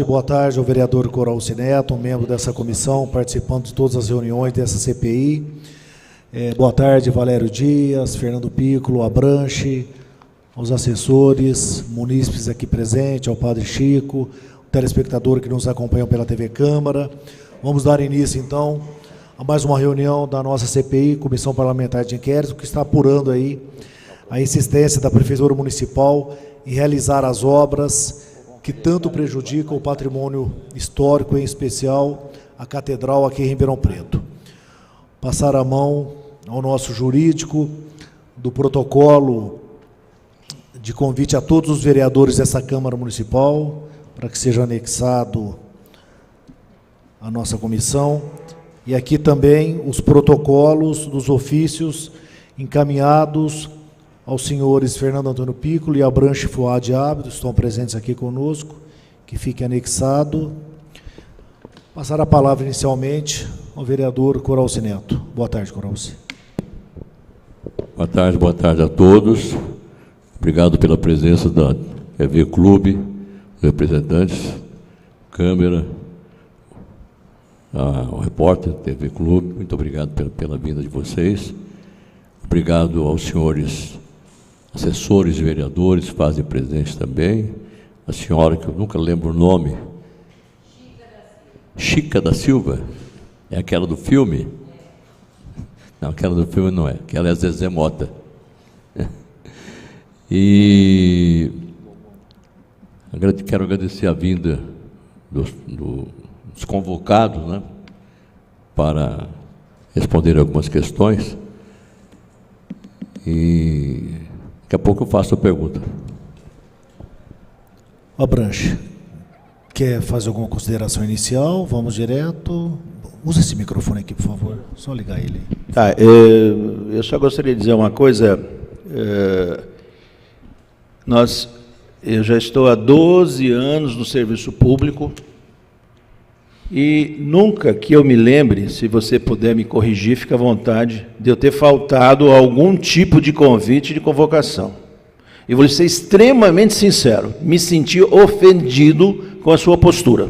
Boa tarde ao vereador Coralci Neto, um membro dessa comissão, participando de todas as reuniões dessa CPI. Boa tarde, Valério Dias, Fernando Piccolo, Abranche, aos assessores, munícipes aqui presentes, ao Padre Chico, o telespectador que nos acompanham pela TV Câmara. Vamos dar início, então, a mais uma reunião da nossa CPI, Comissão Parlamentar de Inquérito, que está apurando aí a insistência da Prefeitura Municipal em realizar as obras que tanto prejudicam o patrimônio histórico, em especial a Catedral aqui em Ribeirão Preto. Passar a mão ao nosso jurídico do protocolo de convite a todos os vereadores dessa Câmara Municipal, para que seja anexado à nossa comissão, e aqui também os protocolos dos ofícios encaminhados aos senhores Fernando Antônio Piccolo e Abranche Fuad Ábido, estão presentes aqui conosco, que fique anexado. Passar a palavra inicialmente ao vereador Coralci Neto. Boa tarde, Coralci. Boa tarde a todos. Obrigado pela presença da TV Clube, representantes, câmera, o repórter da TV Clube. Muito obrigado pela vinda de vocês. Obrigado aos senhores assessores e vereadores, fazem presente também. A senhora, que eu nunca lembro o nome. Chica da Silva. É aquela do filme? Não, aquela do filme não é. Aquela é a Zezé Mota. E quero agradecer a vinda dos convocados, né, para responder algumas questões. E daqui a pouco eu faço a pergunta. Abranche, quer fazer alguma consideração inicial? Vamos direto. Usa esse microfone aqui, por favor. Só ligar ele. Tá, eu só gostaria de dizer uma coisa. Eu já estou há 12 anos no serviço público e nunca que eu me lembre, se você puder me corrigir, fica à vontade, de eu ter faltado a algum tipo de convite de convocação. E vou ser extremamente sincero, me senti ofendido com a sua postura.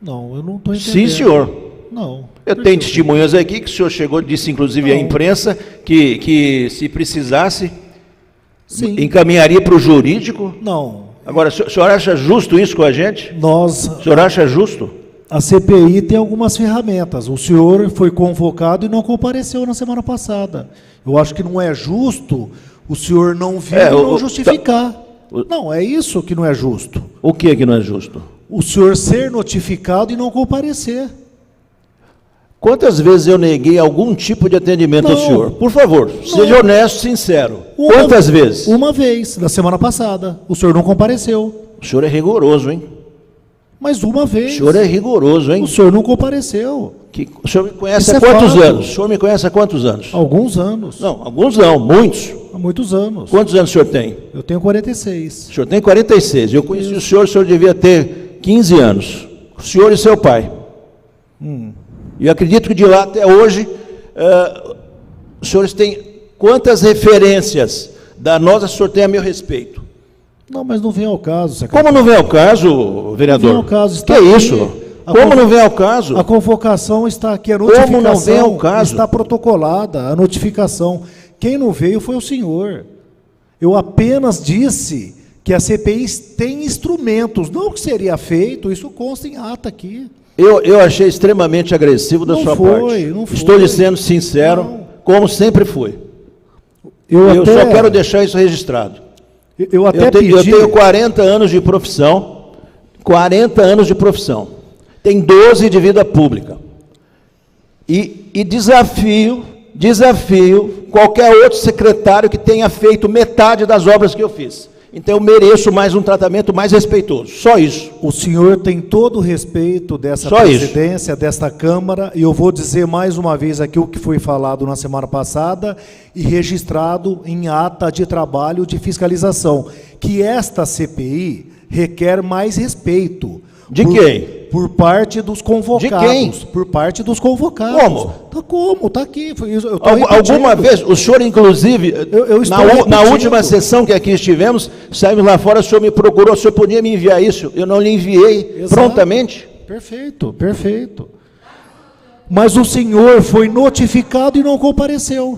Não, eu não estou entendendo. Sim, senhor. Não. Eu tenho testemunhas aqui, que o senhor chegou, disse inclusive à imprensa, que se precisasse, sim, encaminharia para o jurídico. Não. Agora, o senhor acha justo isso com a gente? O senhor acha justo? A CPI tem algumas ferramentas. O senhor foi convocado e não compareceu na semana passada. Eu acho que não é justo o senhor não vir e não justificar. Não, é isso que não é justo. O que é que não é justo? O senhor ser notificado e não comparecer. Quantas vezes eu neguei algum tipo de atendimento ao senhor? Por favor, seja honesto, sincero. Quantas vezes? Uma vez, na semana passada. O senhor não compareceu. O senhor é rigoroso, hein? Mas uma vez. O senhor é rigoroso, hein? O senhor não compareceu. O senhor me conhece há quantos anos? O senhor me conhece há quantos anos? Alguns anos. Não, alguns não, muitos. Há muitos anos. Quantos anos o senhor tem? Eu tenho 46. O senhor tem 46. Eu conheci o senhor devia ter 15 anos. O senhor e seu pai. E eu acredito que de lá até hoje, os senhores têm quantas referências danosa o senhor tem a meu respeito? Não, mas não vem ao caso, secretário. Como não vem ao caso, vereador? Não vem ao caso. Está que aqui, é isso? Como não vem ao caso? A convocação está aqui, a notificação como não vem ao caso? Está protocolada, a notificação. Quem não veio foi o senhor. Eu apenas disse que a CPI tem instrumentos, não o que seria feito, isso consta em ata aqui. Eu achei extremamente agressivo da sua parte. Não foi. Estou lhe sendo sincero, como sempre foi. Eu só quero deixar isso registrado. Eu tenho 40 anos de profissão, 40 anos de profissão. Tenho 12 de vida pública. E desafio qualquer outro secretário que tenha feito metade das obras que eu fiz. Então eu mereço mais um tratamento mais respeitoso. Só isso. O senhor tem todo o respeito dessa presidência, desta Câmara, e eu vou dizer mais uma vez aqui o que foi falado na semana passada e registrado em ata de trabalho de fiscalização, que esta CPI requer mais respeito. De quem? Por parte dos convocados. De quem? Por parte dos convocados. Como? Como? Está aqui. Alguma vez, o senhor, inclusive, na última sessão que aqui estivemos, saímos lá fora, o senhor me procurou, o senhor podia me enviar isso? Eu não lhe enviei. Exato. Prontamente. Perfeito, perfeito. Mas o senhor foi notificado e não compareceu.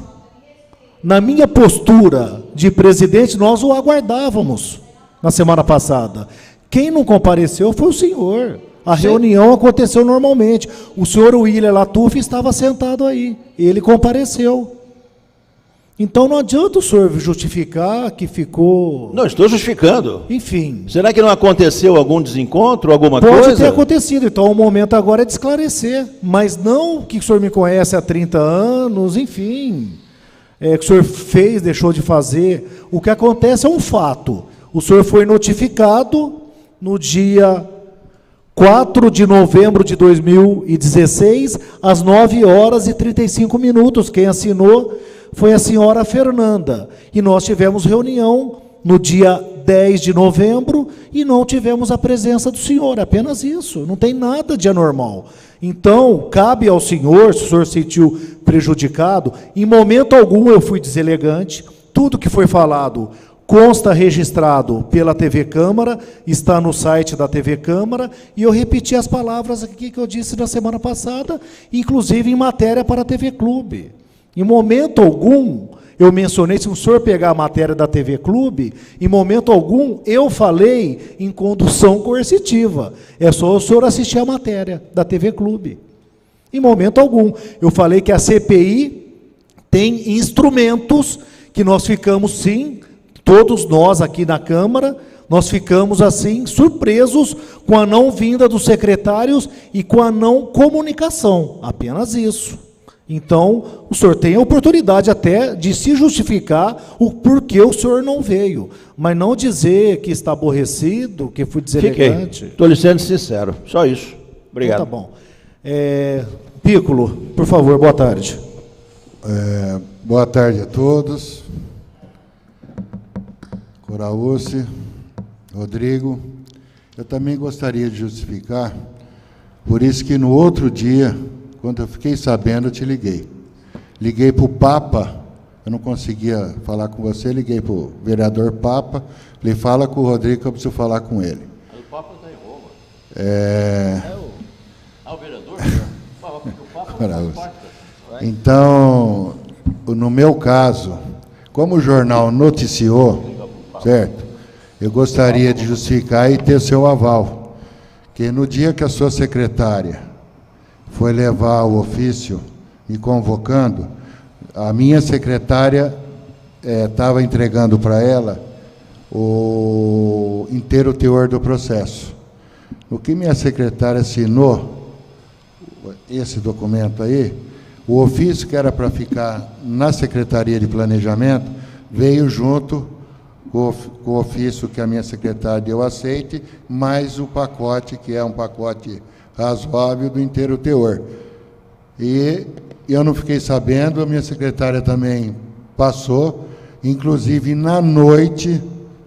Na minha postura de presidente, nós o aguardávamos na semana passada. Quem não compareceu foi o senhor. A reunião aconteceu normalmente. O senhor William Latuf estava sentado aí. Ele compareceu. Então não adianta o senhor justificar que ficou... Não, estou justificando. Enfim. Será que não aconteceu algum desencontro, alguma coisa? Pode ter acontecido. Então o momento agora é de esclarecer. Mas não que o senhor me conhece há 30 anos, enfim. Que o senhor fez, deixou de fazer. O que acontece é um fato. O senhor foi notificado no dia 4 de novembro de 2016, às 9h35. Quem assinou foi a senhora Fernanda. E nós tivemos reunião no dia 10 de novembro e não tivemos a presença do senhor. Apenas isso. Não tem nada de anormal. Então, cabe ao senhor, se o senhor se sentiu prejudicado, em momento algum eu fui deselegante. Tudo que foi falado consta registrado pela TV Câmara, está no site da TV Câmara, e eu repeti as palavras aqui que eu disse na semana passada, inclusive em matéria para a TV Clube. Em momento algum, eu mencionei, se o senhor pegar a matéria da TV Clube, em momento algum, eu falei em condução coercitiva. É só o senhor assistir a matéria da TV Clube. Em momento algum. Eu falei que a CPI tem instrumentos que nós ficamos, sim, todos nós aqui na Câmara, nós ficamos assim surpresos com a não vinda dos secretários e com a não comunicação, apenas isso. Então, o senhor tem a oportunidade até de se justificar o porquê o senhor não veio, mas não dizer que está aborrecido, que fui deselegante. Estou lhe sendo sincero, só isso. Obrigado. Então, tá bom. Piccolo, por favor, boa tarde. Boa tarde a todos. Coraúce, Rodrigo, eu também gostaria de justificar, por isso que no outro dia, quando eu fiquei sabendo, eu te liguei. Liguei para o Papa, eu não conseguia falar com você, liguei para o vereador Papa, falei, fala com o Rodrigo que eu preciso falar com ele. O Papa está em Roma. O vereador? Fala com o Papa não faz parte. Então, no meu caso, como o jornal noticiou, certo? Eu gostaria de justificar e ter seu aval, que no dia que a sua secretária foi levar o ofício me convocando, a minha secretária estava entregando para ela o inteiro teor do processo. No que minha secretária assinou esse documento aí, o ofício que era para ficar na Secretaria de Planejamento veio junto com o ofício que a minha secretária deu aceite, mais o pacote, que é um pacote razoável do inteiro teor. E eu não fiquei sabendo, a minha secretária também passou, inclusive na noite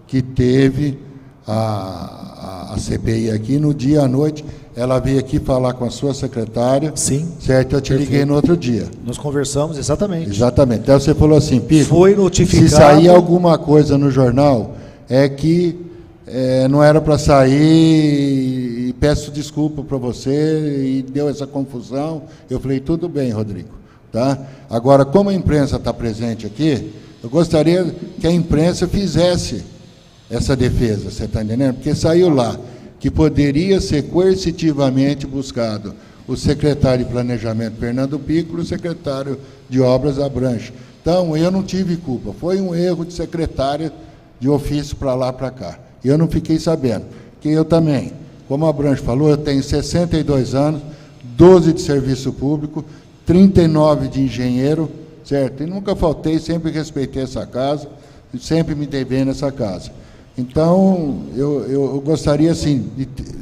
que teve a CPI aqui, no dia à noite, ela veio aqui falar com a sua secretária. Sim. Certo? Eu te liguei no outro dia. Nós conversamos, exatamente. Exatamente. Então você falou assim, Pico, foi notificado. Se sair alguma coisa no jornal, é que não era para sair, e peço desculpa para você, e deu essa confusão. Eu falei, tudo bem, Rodrigo. Tá? Agora, como a imprensa está presente aqui, eu gostaria que a imprensa fizesse essa defesa, você está entendendo? Porque saiu lá que poderia ser coercitivamente buscado o secretário de Planejamento, Fernando Piccolo, e o secretário de Obras, Abranches. Então, eu não tive culpa, foi um erro de secretária de ofício para lá, para cá. E eu não fiquei sabendo, que eu também, como a Abranches falou, eu tenho 62 anos, 12 de serviço público, 39 de engenheiro, certo? E nunca faltei, sempre respeitei essa casa, sempre me dei bem nessa casa. Então, eu gostaria, assim,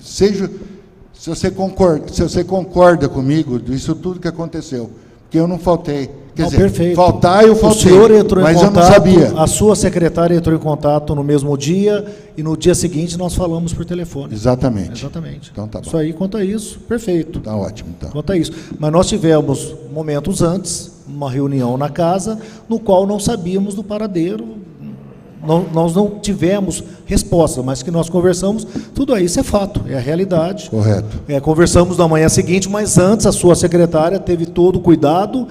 se você concorda comigo disso tudo que aconteceu, que eu não faltei. Quer Não, dizer, perfeito. faltar eu faltei, O senhor entrou mas em contato, eu não sabia. a sua secretária entrou em contato no mesmo dia e no dia seguinte nós falamos por telefone. Exatamente. Exatamente. Então tá bom. Isso aí, quanto a isso, perfeito. Tá ótimo, então. Quanto a isso. Mas nós tivemos, momentos antes, uma reunião na casa, no qual não sabíamos do paradeiro, nós não tivemos resposta, mas que nós conversamos, tudo isso é fato, é a realidade. Correto. Conversamos na manhã seguinte, mas antes a sua secretária teve todo o cuidado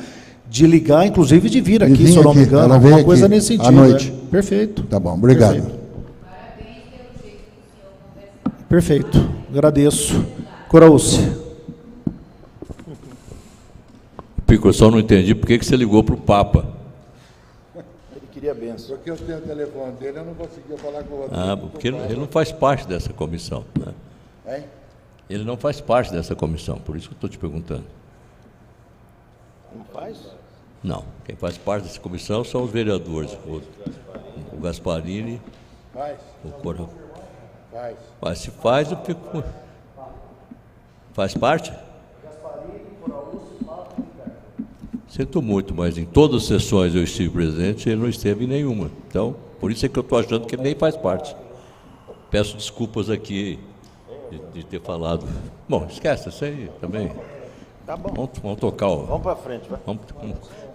de ligar, inclusive de vir aqui, se eu não me engano, ela veio alguma coisa aqui nesse sentido. à noite. Perfeito. Tá bom, obrigado. Perfeito. Agradeço. Coraúce. Pico, eu só não entendi por que você ligou para o Papa. Ele queria a benção. Porque eu tenho o telefone dele, eu não conseguia falar com o outro. Porque ele não faz parte dessa comissão. Né? Hein? Ele não faz parte dessa comissão, por isso que eu estou te perguntando. Não faz? Não, quem faz parte dessa comissão são os vereadores. O Gasparini, Faz, o Coral. faz. Mas se faz, eu fico. Faz parte? Sinto muito, mas em todas as sessões eu estive presente e ele não esteve em nenhuma. Então, por isso é que eu estou achando que ele nem faz parte. Peço desculpas aqui de ter falado. Bom, esquece, isso aí também. Tá bom. Vamos tocar o. Vamos para frente, vai.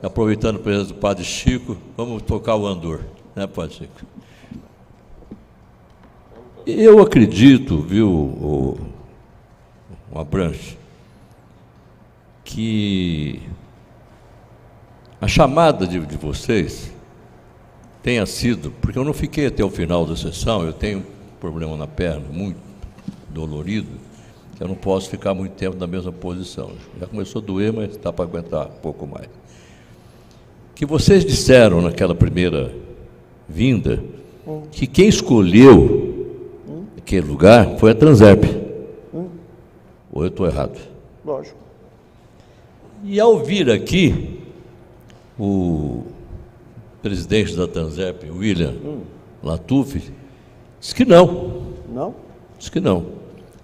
Aproveitando a presença do Padre Chico, vamos tocar o Andor, né, Padre Chico? Eu acredito, viu, o Abranche, que a chamada de vocês tenha sido, porque eu não fiquei até o final da sessão, eu tenho um problema na perna, muito dolorido, que eu não posso ficar muito tempo na mesma posição. Já começou a doer, mas dá para aguentar um pouco mais. Que vocês disseram naquela primeira vinda que quem escolheu aquele lugar foi a Transep. Ou eu estou errado? Lógico. E ao vir aqui, o presidente da Transep, William Latuf, disse que não. Não? Disse que não.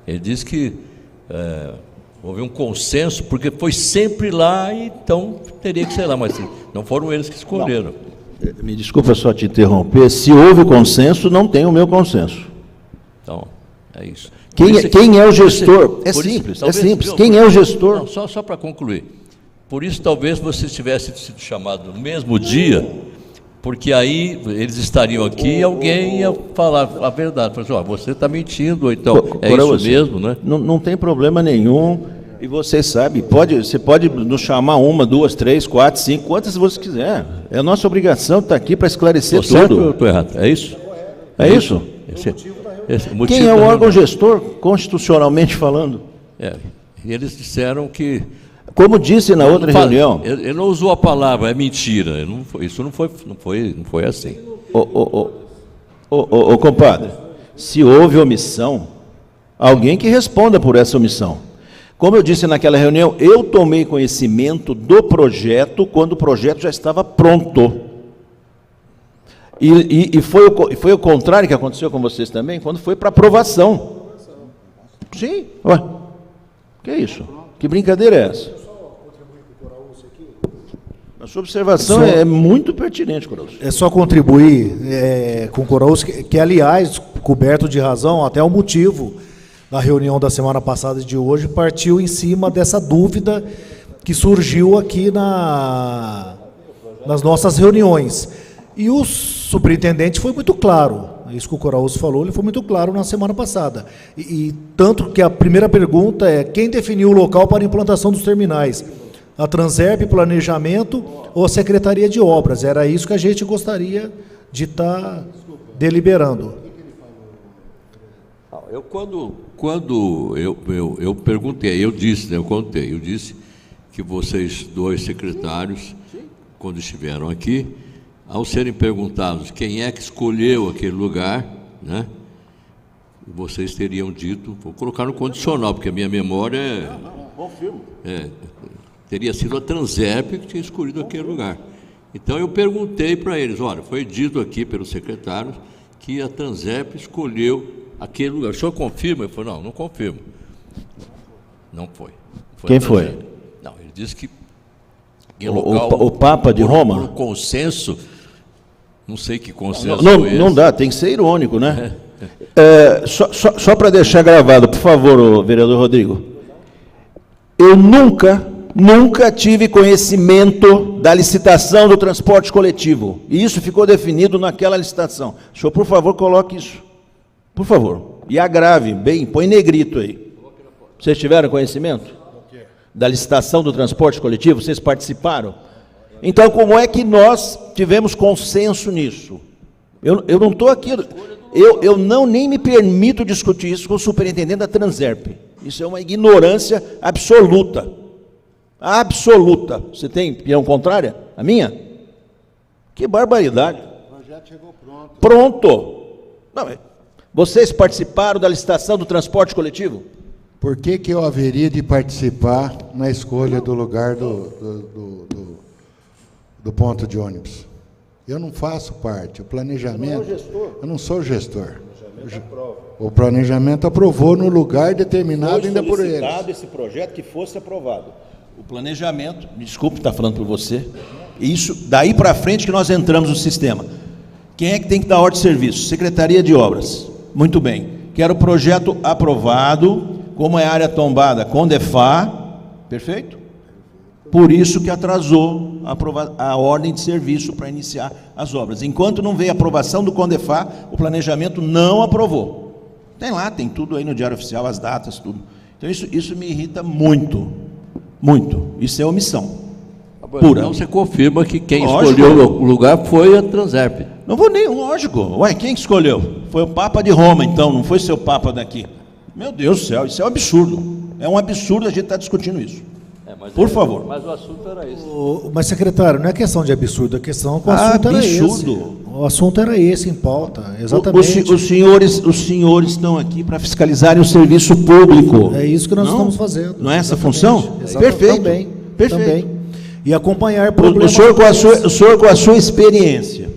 Ele disse que houve um consenso, porque foi sempre lá, e então teria que ser lá, mas não foram eles que escolheram. Não. Me desculpa só te interromper, se houve consenso, não tem o meu consenso. Então, é isso. Quem é o gestor? É simples, é simples. Quem é o gestor? Não, só para concluir. Por isso, talvez você tivesse sido chamado no mesmo dia, porque aí eles estariam aqui e alguém ia falar a verdade. Falar assim, você está mentindo, ou então é isso mesmo, né? Não tem problema nenhum. E você sabe, você pode nos chamar 1, 2, 3, 4, 5, quantas você quiser. É a nossa obrigação estar aqui para esclarecer tudo. Certo ou eu estou errado? É isso? É isso? Quem é o órgão gestor, constitucionalmente falando? E eles disseram que... Como disse na outra reunião... Ele não usou a palavra, é mentira. Isso não foi assim. Compadre, se houve omissão, alguém que responda por essa omissão. Como eu disse naquela reunião, eu tomei conhecimento do projeto quando o projeto já estava pronto. E foi o contrário que aconteceu com vocês também, quando foi para aprovação. Sim. Ué, que é isso? Que brincadeira é essa? A sua observação é muito pertinente, Coraúce. É só contribuir com o Coraúce, que, aliás, coberto de razão, até o motivo da reunião da semana passada e de hoje partiu em cima dessa dúvida que surgiu aqui nas nossas reuniões. E o superintendente foi muito claro, isso que o Coraúce falou, ele foi muito claro na semana passada. E tanto que a primeira pergunta é: quem definiu o local para a implantação dos terminais? A Transep, Planejamento ou a Secretaria de Obras? Era isso que a gente gostaria de estar deliberando. Eu quando eu perguntei, eu disse que vocês dois secretários, quando estiveram aqui, ao serem perguntados quem é que escolheu aquele lugar, né, vocês teriam dito, vou colocar no condicional, porque a minha memória teria sido a Transep que tinha escolhido aquele lugar. Então eu perguntei para eles, olha, foi dito aqui pelos secretários que a Transep escolheu aquele lugar. O senhor confirma? Ele falou, não confirmo. Não foi. Quem foi? Não, ele disse que o Papa de Roma? Por consenso, não sei que consenso Não dá, tem que ser irônico, né? Só para deixar gravado, por favor, vereador Rodrigo. Eu nunca tive conhecimento da licitação do transporte coletivo. E isso ficou definido naquela licitação. O senhor, por favor, coloque isso. Por favor. E agrave, bem, põe negrito aí. Vocês tiveram conhecimento da licitação do transporte coletivo? Vocês participaram? Então, como é que nós tivemos consenso nisso? Eu não estou aqui... Eu nem me permito discutir isso com o superintendente da Transerp. Isso é uma ignorância absoluta. Absoluta. Você tem opinião contrária? A minha? Que barbaridade. O projeto chegou pronto. Pronto. Não, vocês participaram da licitação do transporte coletivo? Por que eu haveria de participar na escolha do lugar do ponto de ônibus? Eu não faço parte. O planejamento... Você não é o gestor? Eu não sou o gestor. O planejamento aprovou no lugar determinado ainda por eles. Foi solicitado esse projeto que fosse aprovado. O planejamento, me desculpe estar falando por você, isso, daí para frente que nós entramos no sistema. Quem é que tem que dar ordem de serviço? Secretaria de Obras. Muito bem. Quero o projeto aprovado, como é área tombada, CONDEFA, perfeito? Por isso que atrasou a ordem de serviço para iniciar as obras. Enquanto não veio a aprovação do CONDEFA, o planejamento não aprovou. Tem lá, tem tudo aí no Diário Oficial, as datas, tudo. Então isso me irrita muito, muito. Isso é omissão pura. Então você confirma que quem escolheu o lugar foi a Transerp. Não vou nem, lógico. Ué, quem escolheu? Foi o Papa de Roma, então, não foi seu Papa daqui. Meu Deus do céu, isso é um absurdo. É um absurdo a gente estar discutindo isso. Por favor. Mas o assunto era esse. Mas, secretário, não é questão de absurdo, é questão que o assunto era esse. O assunto era esse em pauta, exatamente. Os senhores estão aqui para fiscalizarem o serviço público. É isso que nós estamos fazendo. Não é essa a função? Perfeito. Também. E acompanhar problemas. O senhor, com a sua experiência,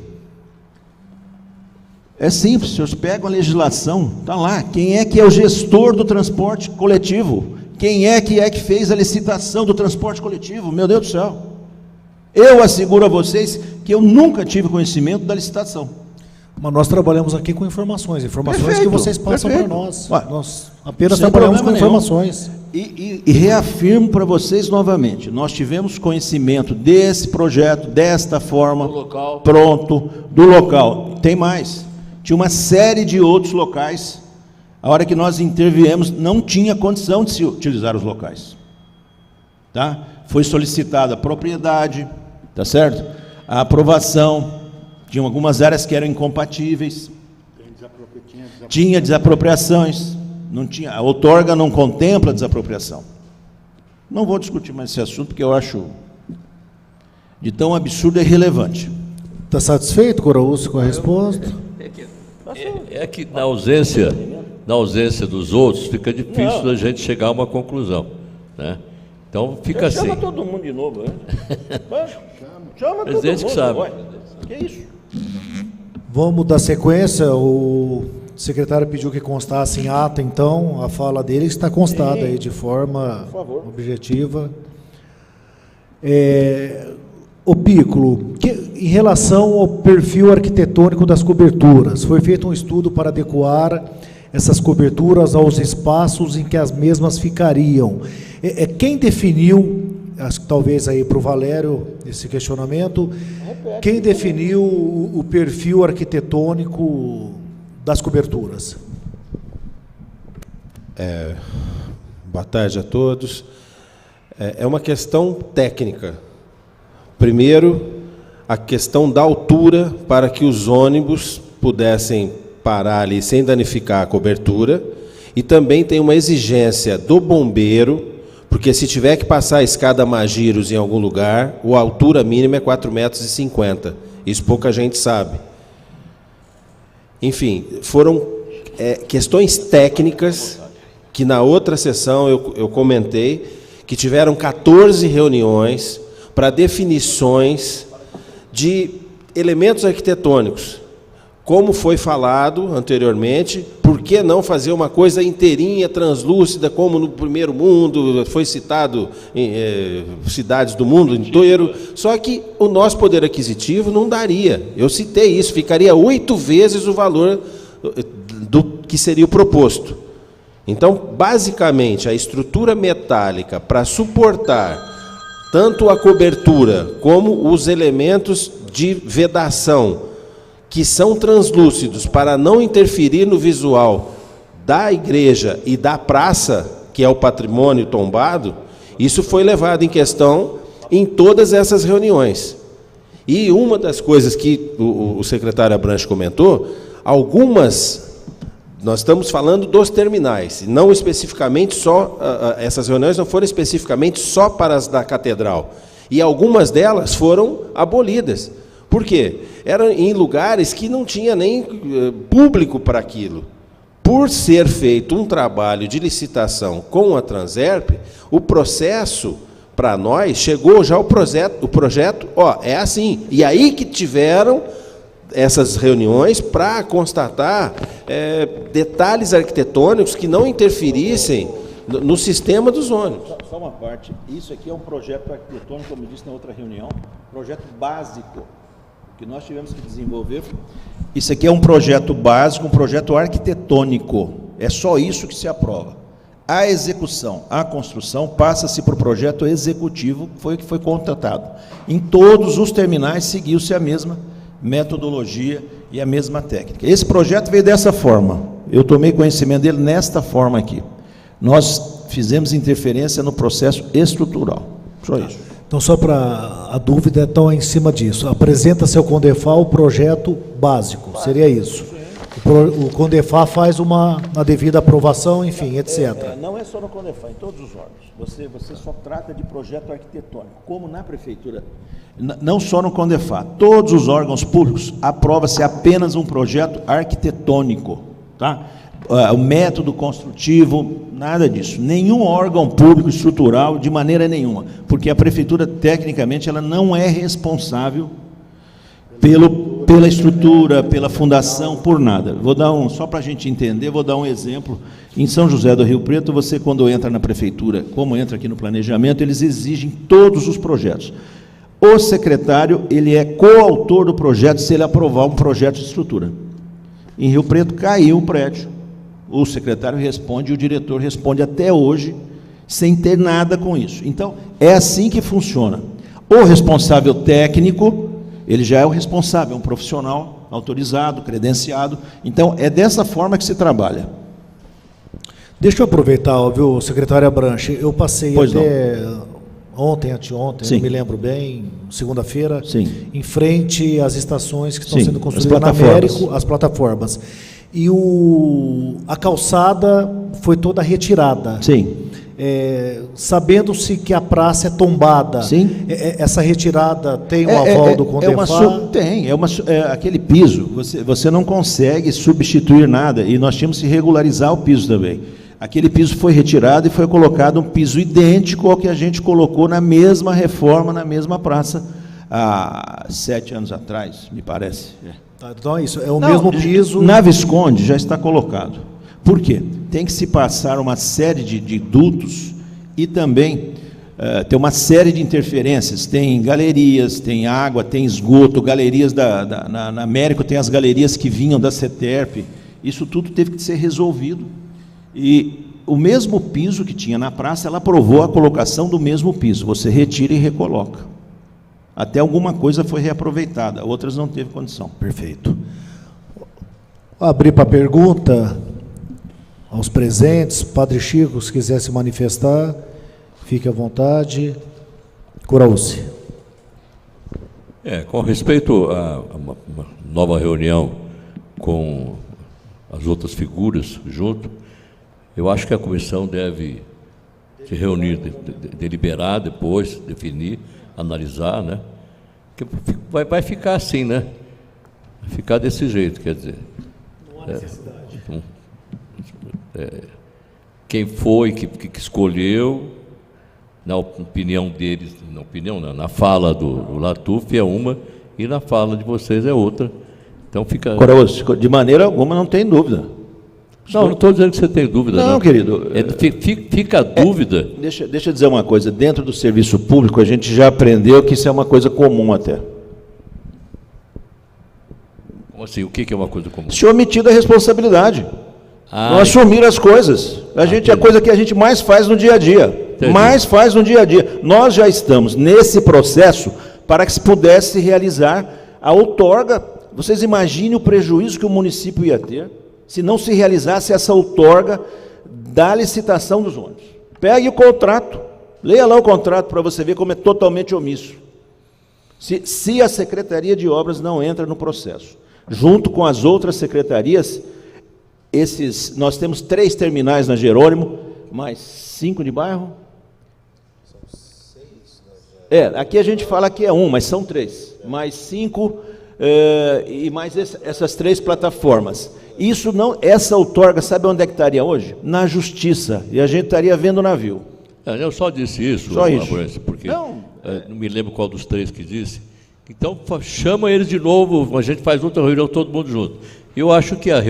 é simples, os senhores pegam a legislação, está lá, quem é que é o gestor do transporte coletivo? Quem é que fez a licitação do transporte coletivo? Meu Deus do céu. Eu asseguro a vocês que eu nunca tive conhecimento da licitação. Mas nós trabalhamos aqui com informações que vocês passam para nós. Nós apenas sem trabalhamos com informações. E reafirmo para vocês novamente, nós tivemos conhecimento desse projeto, desta forma, do local. Pronto, do local. Tem mais, tinha uma série de outros locais. A hora que nós interviemos, não tinha condição de se utilizar os locais. Tá? Foi solicitada a propriedade, tá certo? A aprovação, tinha algumas áreas que eram incompatíveis. Tinha desapropriações, não tinha, a outorga não contempla desapropriação. Não vou discutir mais esse assunto, porque eu acho de tão absurdo e irrelevante. Está satisfeito, Coraúcio, com a resposta? É que na ausência dos outros, fica difícil da gente chegar a uma conclusão, né? Então, fica assim. Chama todo mundo de novo, né? Chama todo mundo. Que sabe. Que isso? Vamos dar sequência. O secretário pediu que constasse em ata, então, a fala dele está constada aí de forma objetiva. O Piccolo, em relação ao perfil arquitetônico das coberturas, foi feito um estudo para adequar essas coberturas aos espaços em que as mesmas ficariam. Quem definiu, acho que talvez aí para o Valério esse questionamento, quem definiu o perfil arquitetônico das coberturas? Boa tarde a todos. É uma questão técnica. Primeiro, a questão da altura para que os ônibus pudessem parar ali sem danificar a cobertura, e também tem uma exigência do bombeiro, porque se tiver que passar a escada Magiros em algum lugar, a altura mínima é 4,50 metros. Isso pouca gente sabe. Enfim, foram questões técnicas que na outra sessão eu comentei, que tiveram 14 reuniões para definições de elementos arquitetônicos, como foi falado anteriormente, por que não fazer uma coisa inteirinha, translúcida, como no primeiro mundo, foi citado em cidades do mundo inteiro, só que o nosso poder aquisitivo não daria. Eu citei isso, ficaria 8 vezes o valor do que seria o proposto. Então, basicamente, a estrutura metálica para suportar tanto a cobertura como os elementos de vedação, que são translúcidos para não interferir no visual da igreja e da praça, que é o patrimônio tombado, isso foi levado em questão em todas essas reuniões. E uma das coisas que o secretário Abranches comentou, nós estamos falando dos terminais, não especificamente só, essas reuniões não foram especificamente só para as da catedral, e algumas delas foram abolidas. Por quê? Eram em lugares que não tinha nem público para aquilo. Por ser feito um trabalho de licitação com a Transerp, o processo, para nós, chegou já o projeto, é assim. E aí que tiveram essas reuniões para constatar detalhes arquitetônicos que não interferissem no sistema dos ônibus. Só uma parte, isso aqui é um projeto arquitetônico, como eu disse na outra reunião, projeto básico, que nós tivemos que desenvolver. Isso aqui é um projeto básico, um projeto arquitetônico, é só isso que se aprova. A execução, a construção, passa-se para o projeto executivo, que foi o que foi contratado. Em todos os terminais seguiu-se a mesma metodologia e a mesma técnica. Esse projeto veio dessa forma, eu tomei conhecimento dele nesta forma aqui. Nós fizemos interferência no processo estrutural, só isso. Então, só para a dúvida, então, em cima disso, apresenta-se ao CONDEFAL o projeto básico, seria isso? O CONDEFAL faz a devida aprovação, enfim, etc. Não é só no CONDEFAL, em todos os órgãos. Você só trata de projeto arquitetônico, como na prefeitura. Não só no CONDEFAL, todos os órgãos públicos aprova-se apenas um projeto arquitetônico, tá? O método construtivo, nada disso. Nenhum órgão público estrutural, de maneira nenhuma, porque a prefeitura, tecnicamente, ela não é responsável pela estrutura, pela fundação, por nada. Vou dar só para a gente entender, vou dar um exemplo. Em São José do Rio Preto, você, quando entra na prefeitura, como entra aqui no planejamento, eles exigem todos os projetos. O secretário, ele é coautor do projeto, se ele aprovar um projeto de estrutura. Em Rio Preto, caiu o prédio. O secretário responde e o diretor responde até hoje, sem ter nada com isso. Então, é assim que funciona. O responsável técnico, ele já é o responsável, é um profissional autorizado, credenciado. Então, é dessa forma que se trabalha. Deixa eu aproveitar, viu, secretário Abranches, eu passei ontem, anteontem, não me lembro bem, segunda-feira, em frente às estações que estão sendo construídas na Américo, as plataformas. E a calçada foi toda retirada. Sabendo-se que a praça é tombada. Essa retirada tem um aval do CONDEFAL? Tem, aquele piso, você não consegue substituir nada, e nós tínhamos que regularizar o piso também. Aquele piso foi retirado e foi colocado um piso idêntico ao que a gente colocou na mesma reforma, na mesma praça, há 7 anos atrás, me parece. Então é isso, é o mesmo piso. Na Visconde já está colocado. Por quê? Tem que se passar uma série de dutos e também tem uma série de interferências. Tem galerias, tem água, tem esgoto, galerias na Américo tem as galerias que vinham da CETERP. Isso tudo teve que ser resolvido. E o mesmo piso que tinha na praça, ela aprovou a colocação do mesmo piso. Você retira e recoloca. Até alguma coisa foi reaproveitada, outras não teve condição. Perfeito. Vou abrir para pergunta aos presentes. Padre Chico, se quiser se manifestar, fique à vontade. Curaúce. Com respeito a uma nova reunião com as outras figuras junto, eu acho que a comissão deve se reunir, deliberar depois, definir, analisar, né? Que vai ficar assim, né? Vai ficar desse jeito, quer dizer. Não há necessidade. Quem foi que escolheu, na opinião deles, na fala do Latuf é uma, e na fala de vocês é outra. Então fica... Agora, de maneira alguma, não tem dúvida. Não estou dizendo que você tem dúvida, não. Não, querido. Fica a dúvida... Deixa eu dizer uma coisa. Dentro do serviço público, a gente já aprendeu que isso é uma coisa comum até. Como assim? O que é uma coisa comum? Se omitir da responsabilidade. Ah, Não assumir as coisas. É a coisa que a gente mais faz no dia a dia. Entendi. Mais faz no dia a dia. Nós já estamos nesse processo para que se pudesse realizar a outorga. Vocês imaginem o prejuízo que o município ia ter se não se realizasse essa outorga da licitação dos ônibus. Pegue o contrato, leia lá o contrato para você ver como é totalmente omisso. Se a Secretaria de Obras não entra no processo, junto com as outras secretarias, nós temos 3 terminais na Jerônimo, mais 5 de bairro? São 6. Aqui a gente fala que é 1, mas são 3. Mais 5 e mais essas 3 plataformas. Essa outorga, sabe onde é que estaria hoje? Na Justiça. E a gente estaria vendo o navio. Eu só disse isso, Só isso. Abranches, porque não me lembro qual dos 3 que disse. Então, chama eles de novo, a gente faz outra reunião, todo mundo junto. Eu acho que a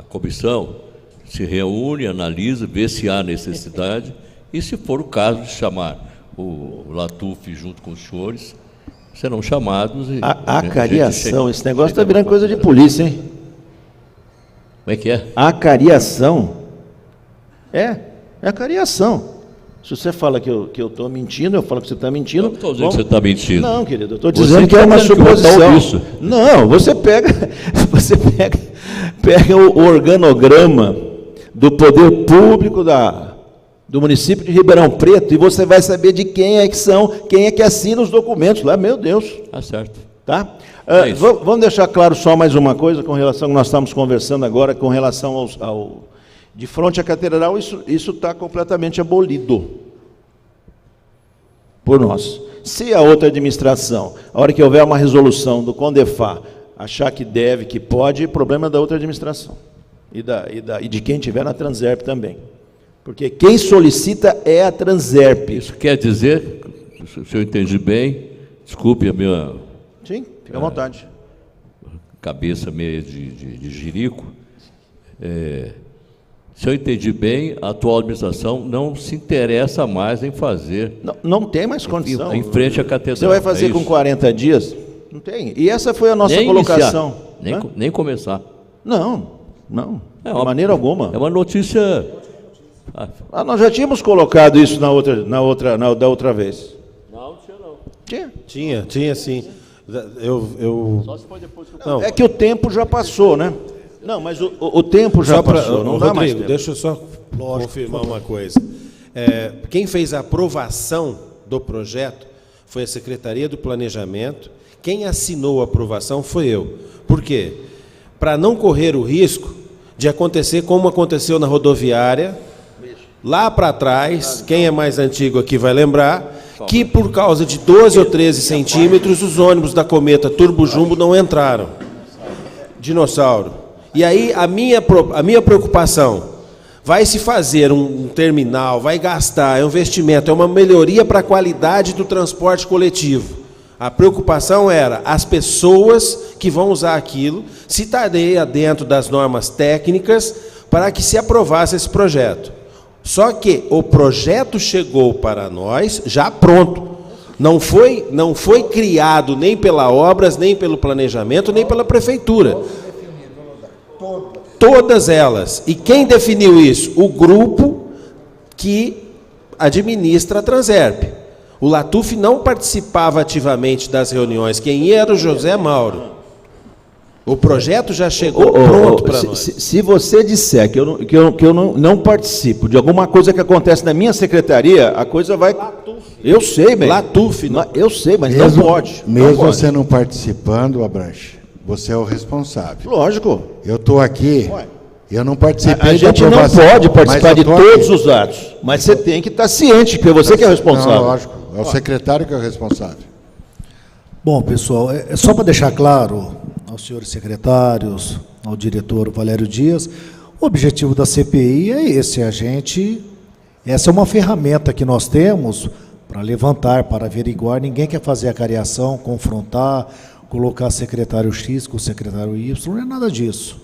comissão se reúne, analisa, vê se há necessidade, e se for o caso de chamar o Latuf junto com os senhores, serão chamados. A acariação, esse negócio está virando coisa de polícia, hein? Como é que é? Acariação. É acariação. Se você fala que eu estou mentindo, eu falo que você está mentindo. Eu não estou dizendo que você está mentindo. Não, querido, eu estou dizendo que é uma suposição. Não, você pega o organograma do poder público do município de Ribeirão Preto e você vai saber de quem é que assina os documentos lá, meu Deus. Tá certo. Tá? Vamos deixar claro só mais uma coisa com relação ao que nós estamos conversando agora, com relação de frente à catedral, isso está completamente abolido por nós. Se a outra administração, a hora que houver uma resolução do CONDEFA, achar que deve, que pode, problema da outra administração. E de quem tiver na Transerp também. Porque quem solicita é a Transerp. Isso quer dizer, se eu entendi bem, desculpe a minha... Sim, fica à vontade. Cabeça meio de jirico. Se eu entendi bem, a atual administração não se interessa mais em fazer... Não tem mais condição. Em frente à catedral. Você vai fazer com 40 dias? Não tem. E essa foi a nossa colocação. Nem começar. Não. De maneira alguma. É uma notícia... nós já tínhamos colocado isso da outra vez. Não tinha não. Tinha sim. Só se foi depois que É que o tempo já passou, né? Não, mas o tempo já passou, não dá mais tempo. Deixa eu só confirmar uma coisa. Quem fez a aprovação do projeto foi a Secretaria do Planejamento. Quem assinou a aprovação foi eu. Por quê? Para não correr o risco de acontecer como aconteceu na rodoviária, lá para trás, quem é mais antigo aqui vai lembrar, que por causa de 12 ou 13 centímetros, os ônibus da Cometa Turbo Jumbo não entraram. Dinossauro. E aí a minha preocupação, vai se fazer um terminal, vai gastar, é um investimento, é uma melhoria para a qualidade do transporte coletivo. A preocupação era as pessoas que vão usar aquilo, se estaria dentro das normas técnicas para que se aprovasse esse projeto. Só que o projeto chegou para nós já pronto. Não foi criado nem pela Obras, nem pelo Planejamento, nem pela Prefeitura. Todas elas. E quem definiu isso? O grupo que administra a Transerp. O Latuf não participava ativamente das reuniões. Quem era o José Mauro. O projeto já chegou pronto para nós. Se você disser que eu não participo de alguma coisa que acontece na minha secretaria, a coisa vai... Latuf. Eu sei, bem. Latuf. Eu sei, mas não pode. Mesmo você não participando, Abranches, você é o responsável. Lógico. Eu estou aqui, eu não participei A gente não pode participar de todos os atos, mas você tem que estar ciente que você que é o responsável. Não, lógico, é o secretário que é o responsável. Bom, pessoal, só para deixar claro aos senhores secretários, ao diretor Valério Dias, o objetivo da CPI é esse, essa é uma ferramenta que nós temos para levantar, para averiguar. Ninguém quer fazer a cariação, confrontar, colocar secretário X com secretário Y, não é nada disso.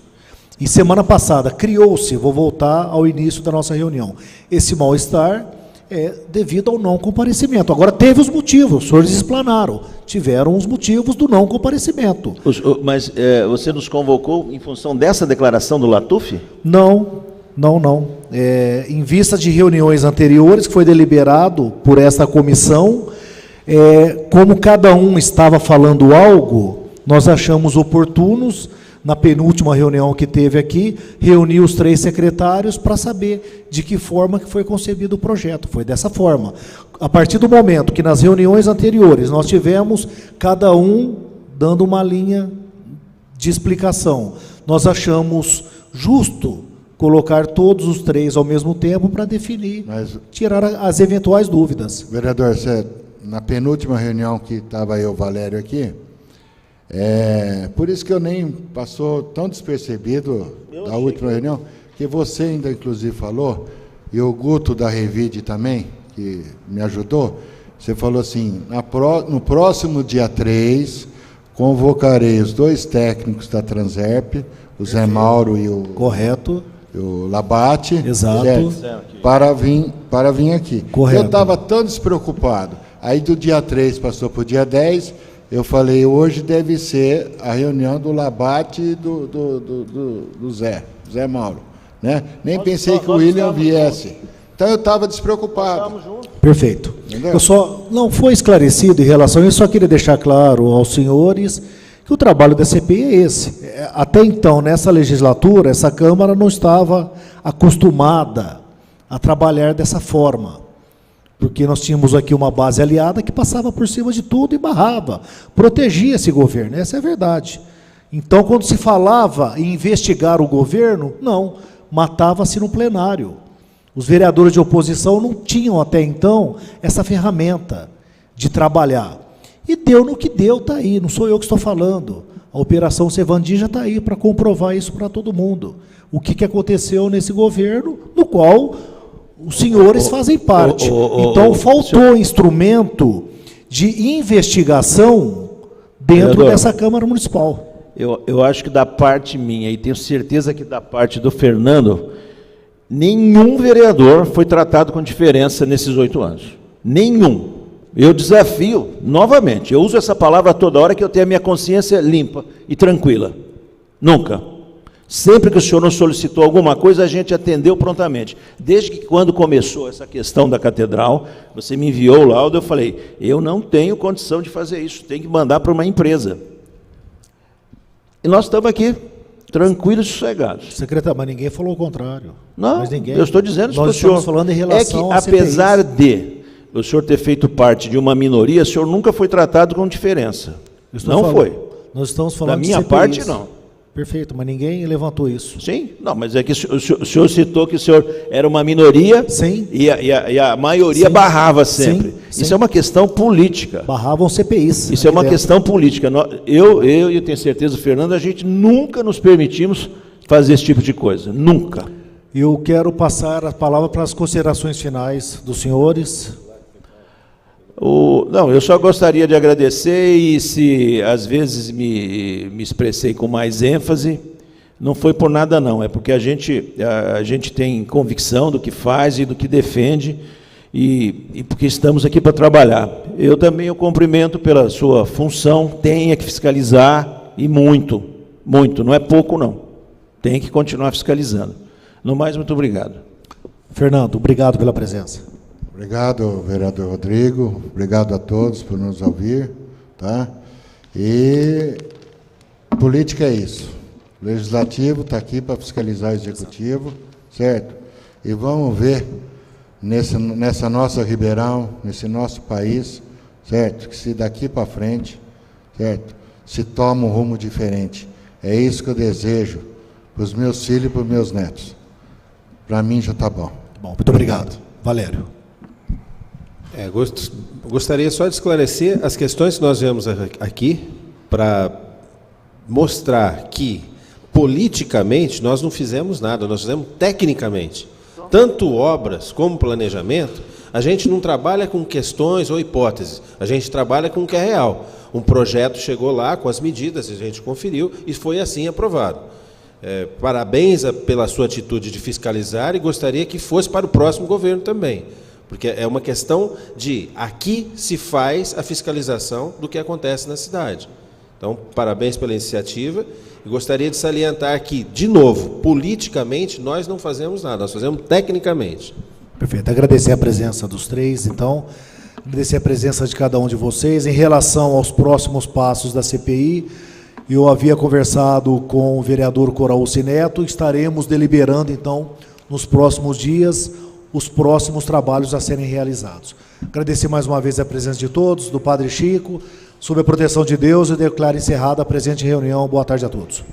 E semana passada criou-se, vou voltar ao início da nossa reunião, esse mal-estar devido ao não comparecimento. Agora teve os motivos, os senhores explanaram, tiveram os motivos do não comparecimento. Mas você nos convocou em função dessa declaração do Latuf? Não. Em vista de reuniões anteriores, que foi deliberado por essa comissão, como cada um estava falando algo, nós achamos oportunos, na penúltima reunião que teve aqui, reunir os 3 secretários para saber de que forma que foi concebido o projeto. Foi dessa forma. A partir do momento que nas reuniões anteriores nós tivemos cada um dando uma linha de explicação, nós achamos justo colocar todos os 3 ao mesmo tempo para definir, tirar as eventuais dúvidas. Vereador, na penúltima reunião que estava eu, Valério, aqui, por isso que eu nem passou tão despercebido da última reunião, que você ainda, inclusive, falou, e o Guto da Revide também, que me ajudou, você falou assim, no próximo dia 3, convocarei os 2 técnicos da Transerp, o Zé Mauro e o... Correto. O Labate, exato, para vir aqui. Correto. Eu estava tão despreocupado. Aí do dia 3 passou para o dia 10, eu falei, hoje deve ser a reunião do Labate e do Zé Mauro. Né? Nem pensei que o William viesse. Então eu estava despreocupado. Perfeito. Entendeu? Não foi esclarecido em relação a isso, só queria deixar claro aos senhores que o trabalho da CPI é esse. Até então, nessa legislatura, essa Câmara não estava acostumada a trabalhar dessa forma, porque nós tínhamos aqui uma base aliada que passava por cima de tudo e barrava, protegia esse governo, essa é a verdade. Então, quando se falava em investigar o governo, não, matava-se no plenário. Os vereadores de oposição não tinham até então essa ferramenta de trabalhar. E deu no que deu, está aí, não sou eu que estou falando. A Operação Sevandija está aí para comprovar isso para todo mundo. O que aconteceu nesse governo, no qual os senhores fazem parte. Então, faltou instrumento de investigação dentro vereador, dessa Câmara Municipal. Eu acho que da parte minha, e tenho certeza que da parte do Fernando, nenhum vereador foi tratado com diferença nesses 8 anos. Nenhum. Eu desafio, novamente, eu uso essa palavra toda hora que eu tenho a minha consciência limpa e tranquila. Nunca. Sempre que o senhor nos solicitou alguma coisa, a gente atendeu prontamente. Desde que quando começou essa questão da catedral, você me enviou o laudo, eu falei, eu não tenho condição de fazer isso, tem que mandar para uma empresa. E nós estamos aqui, tranquilos e sossegados. Secretário, mas ninguém falou o contrário. Não, mas ninguém, eu estou dizendo isso para o senhor. Nós estamos falando em relação a apesar de o senhor ter feito parte de uma minoria, o senhor nunca foi tratado com diferença. Não foi. Nós estamos falando da minha parte, não. Perfeito, mas ninguém levantou isso. Sim, não, mas é que o senhor citou que o senhor era uma minoria. Sim. E a maioria barrava sempre. Sim. Isso é uma questão política. Barravam CPIs. Isso é uma questão política. Eu tenho certeza, Fernando, a gente nunca nos permitimos fazer esse tipo de coisa. Nunca. Eu quero passar a palavra para as considerações finais dos senhores. Não, eu só gostaria de agradecer e se às vezes me expressei com mais ênfase, não foi por nada não, é porque a gente tem convicção do que faz e do que defende e porque estamos aqui para trabalhar. Eu também o cumprimento pela sua função, tenha que fiscalizar e muito, não é pouco não, tem que continuar fiscalizando. No mais, muito obrigado. Fernando, obrigado pela presença. Obrigado, vereador Rodrigo. Obrigado a todos por nos ouvir. Tá? E política é isso. O Legislativo está aqui para fiscalizar o Executivo, certo? E vamos ver nessa nossa Ribeirão, nesse nosso país, certo? Que se daqui para frente, certo? Se toma um rumo diferente. É isso que eu desejo para os meus filhos e para os meus netos. Para mim já está bom. Muito obrigado. Valério. Gostaria só de esclarecer as questões que nós viemos aqui para mostrar que, politicamente, nós não fizemos nada, nós fizemos tecnicamente. Tanto obras como planejamento, A gente não trabalha com questões ou hipóteses, a gente trabalha com o que é real. Um projeto chegou lá com as medidas, a gente conferiu e foi assim aprovado. Parabéns pela sua atitude de fiscalizar e gostaria que fosse para o próximo governo também, porque é uma questão de aqui se faz a fiscalização do que acontece na cidade. Então, parabéns pela iniciativa e gostaria de salientar que, de novo, politicamente nós não fazemos nada, nós fazemos tecnicamente. Perfeito. Agradecer a presença dos três, então, agradecer a presença de cada um de vocês. Em relação aos próximos passos da CPI, eu havia conversado com o vereador Coraúce Neto, estaremos deliberando, então, nos próximos dias, os próximos trabalhos a serem realizados. Agradecer mais uma vez a presença de todos, do Padre Chico, sob a proteção de Deus, eu declaro encerrada a presente reunião. Boa tarde a todos.